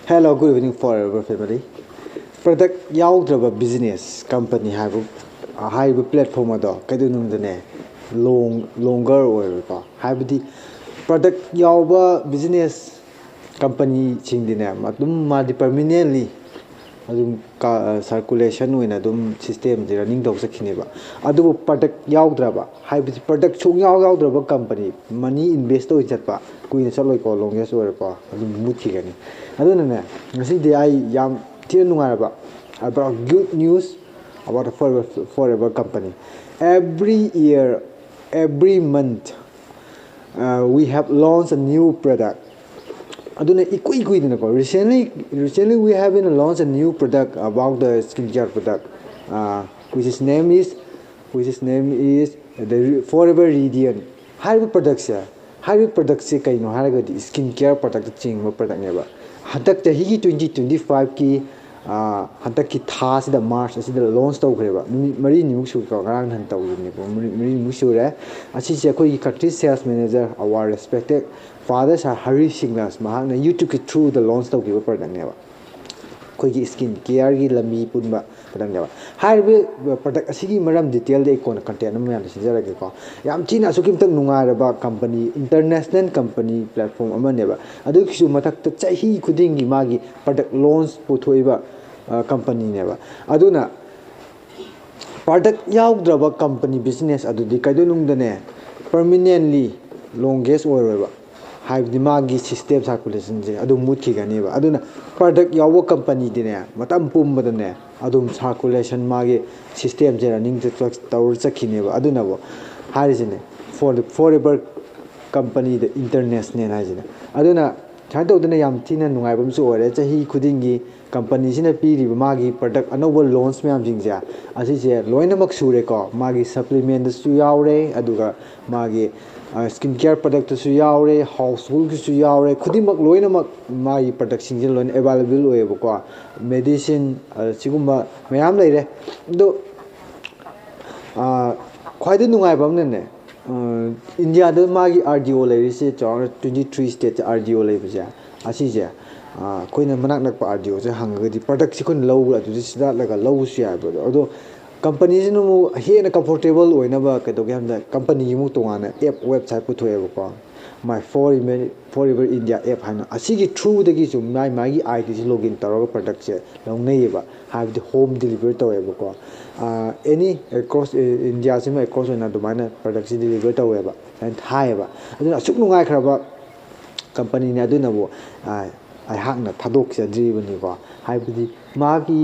Hello, good evening, forever family. Product yaudraba business company have platform ado kaidunumdane longer or habdi product yauba business company chingdine madum madi permanently adum circulation wina adum system je running dog sakhineba adu product yaudraba habdi product chung yaudraba company money invest to chatpa kuina chaloi ko longest or ko adum muthigani aduna ne ngasi de ai yam tin nungaraba about good news about a forever company every year every month we have launched a new product aduna recently we have been launched a new product about the skincare product which is name is the Forever Radiant high product se kaino haragadi skincare product ching product neba hadak tahi 2025 ki hadak ki tha sida March asida launch tawgreba mari nimuk su ka ngarang han tawni ko mari nimuk su re asi se koi country sales manager our respected father sa Hari Singlas mahakna YouTube ki through the launch tawgiba product neba koi ki skin care gi lami punba product neba harbe product asigi maram detail de ko content am yan sinjara ke ko yam china su kim tak nunga raba company international company platform ama neba adu kisu matak ta chahi khudingi magi product launch puthoiba company neba aduna product yaudraba company business adu di kaidunung dane permanently longest or हाइबदि मागी system circulation जे अदु मुथि गनेबा अदुना product यावो company दिने मतम पुमबदने अदुम circulation मागी system जे running जे तौर चखिनेबा अदुनाबो हारिजने forever company the international हाइजने अदुना थान तौदने याम थिना नुंगाइबम सु ओरे चही खुदिंगी कंपनी सिने पीरिबा मागी प्रोडक्ट अनोबो लॉन्च म्याम जिंगजा असि जे लोइनमक सुरे को मागी सप्लीमेंट सु यावरे अदुगा मागी स्किन केयर प्रोडक्ट सु यावरे हाउसहोल्ड की सु यावरे खुदिमक लोइनमक मागी प्रोडक्ट सिंग लोइन अवेलेबल ओएबको मेडिसिन सिगुम्बा मयाम लेरे दो ख्वाइदे नुंगाइबम ने इंडिया द मागी आरडीओ लेरिसे 23 स्टेट आरडीओ लेबजा असि जे कोइना मनाक नक आरडीओ जे हंगगदि प्रोडक्ट सिखुन लौला दु सिदा लगा लौसु याबो अदो कंपनी से नु हेन कंफर्टेबल होइनबा कदो गेम दा कंपनी मु तोंगाना एप वेबसाइट पुथोएबको माय फॉरएवर इंडिया एप हाना असिगी थ्रू दगी सु मागी आईडी से लॉगिन तरोगा प्रोडक्ट से लौनैबा हाबदि होम डिलीवर तोएबको एनी अक्रॉस इंडिया से अक्रॉस होना दुमाना प्रोडक्ट से डिलीवर तोएबा एंड थाएबा अदुना सुक नुंगाय खरबा कंपनी ने अदुनाबो आई हाकना थादोक से ड्रीबनी को हाबदि मागी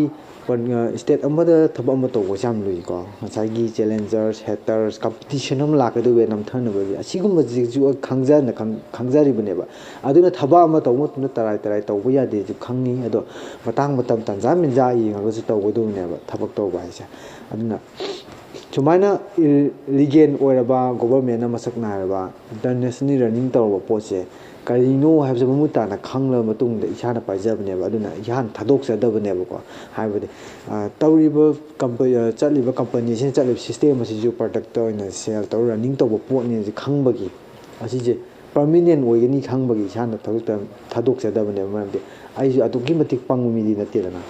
स्टेट अमदा थब अम तो जाम लुई को मसागी चैलेंजर्स हेटर्स कंपटीशन हम लाकदो वे नम थनबो असिगुम जिजु खंगजारी बनेबा अदुना थबा अम तो मत तराई तराई तो बुया दे जु खंगी अदो मतंग मतम तंजा मिनजा यिंगा सु तो बदु नेबा थबक तो बाइसे अदुना सुमाइना लिगेन ओरबा गवर्नमेंट मसक नारबा इंटरनेशनल रनिंग तौबा पोचे करिनो हाबजे ममुताना खंगला मतुंग इसाना पाइजबनेबा अदुना यान थादोकजदबनेबको हाबदे तौरिबो कंपनी चलिबो कंपनी से चलिबो सिस्टम असिजु प्रोडक्ट ओइना सेल तौ रनिंग तौबो पोटने जे खंगबगी असिजे परमानेंट ओइगनी खंगबगी इसाना थादोकजदबनेबा मरमदे आइजु अदुकी मतिक पंगुमिदि नतेदना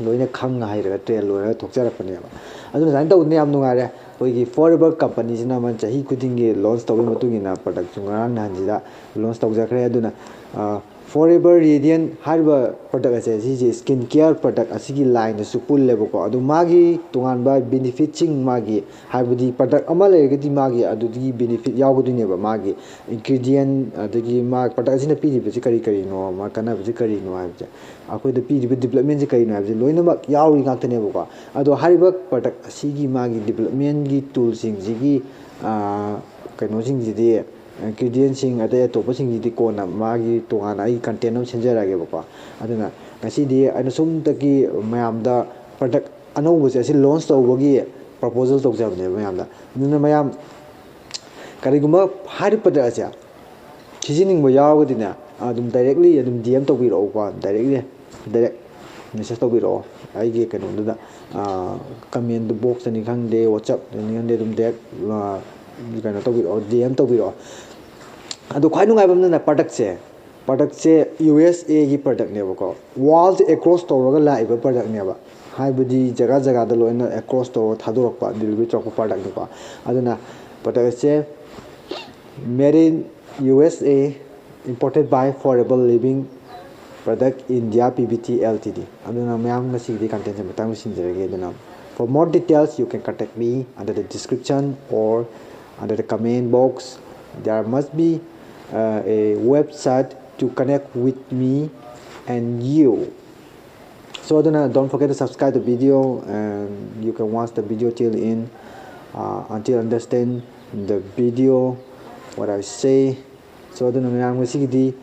लोइना खंग हाइरगा ट्रेल लोरा थोकजरपनेबा अदुना जाइन तौने याम नुगारे कोई फॉरएवर कंपनी से मन चाही खुदिंगे लॉन्च तौबे मतुगिना प्रोडक्ट सुंगारान नानजिदा लॉन्च तौजखरे अदुना फॉरएवर रेडियंट हाइबा प्रोडक्ट असे जी स्किन केयर प्रोडक्ट असिगी लाइन सु पुल्लेबको अदु मागी तोंगानबा बेनिफिटिंग मागी हाइबदी प्रोडक्ट अमा लेगदी मागी अदुदी बेनिफिट यावगदुनेबा मागी इंग्रेडिएंट अदगी मा प्रोडक्ट असिना पीरिबे करी करी नो मा कनाबे करी नो हाइबजे अखोइद पीरिबे डेवलपमेंट जे करी नो हाइबजे लोइनमक यावरी गाक्तनेबको अदो हाइबा प्रोडक्ट असिगी मागी डेवलपमेंट की टूल सिंग जिगी कनो सिंग जिदि इंग्रेडिएंट सिंग अदे अतोप सिंग जिदि कोना मागी तोगाना आई कंटेंट हम सेंजरागे बको अदुना ngасidi aina sum taki mayamda product anoubo se asi launch tawbagi proposal tawjabne mayamda nuna mayam kariguma hari product acha seasoning bo yawadina adum directly adum dm tawbiro ko direct message tawbiro aige kanu da comment box ni khangde whatsapp ni khangde dum direct kana tawbiro dm tawbiro adu khwai nungai bam na product se product se USA gi product ne ba ko world across to ga la iba product ne ba haibudi jaga jaga da loina across to thadorok pa delivery chok product ne ba aduna product se made in USA imported by Forever Living product India PBT Ltd aduna mayam masi di content se matang sinjage aduna for more details you can contact me under the description or under the comment box. There must be a website to connect with me and you. So then don't forget to subscribe the video, and you can watch the video till in until understand the video what I say. So then I'm going to see the